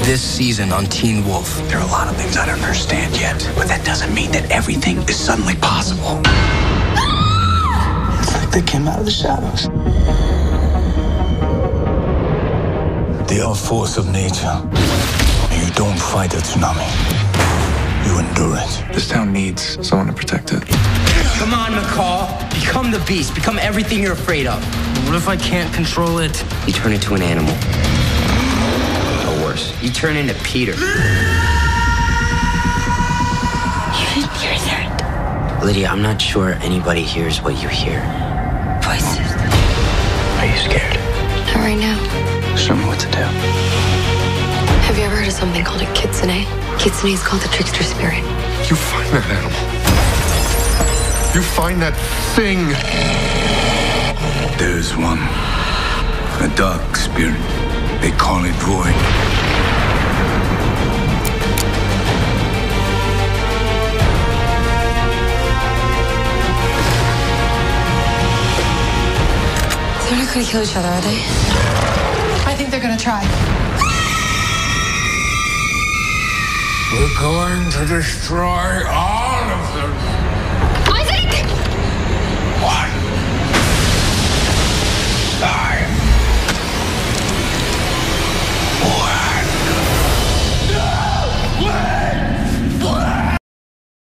this season on Teen Wolf. There are a lot of things I don't understand yet, but that doesn't mean that everything is suddenly possible. It's like they came out of the shadows. They are a force of nature. You don't fight a tsunami. You endure it. This town needs someone to protect it. Come on, McCall. Become the beast. Become everything you're afraid of. What if I can't control it? You turn into an animal. Or worse, you turn into Peter. You didn't hear that? Lydia, I'm not sure anybody hears what you hear. Voices. Are you scared? Not right now. Show me what to do. Have you ever heard of something called a kitsune? Kitsune is called the trickster spirit. You find that animal. You find that thing. There is one. A dark spirit. They call it void. They're not gonna kill each other, are they? I think they're gonna try. We're going to destroy all of them.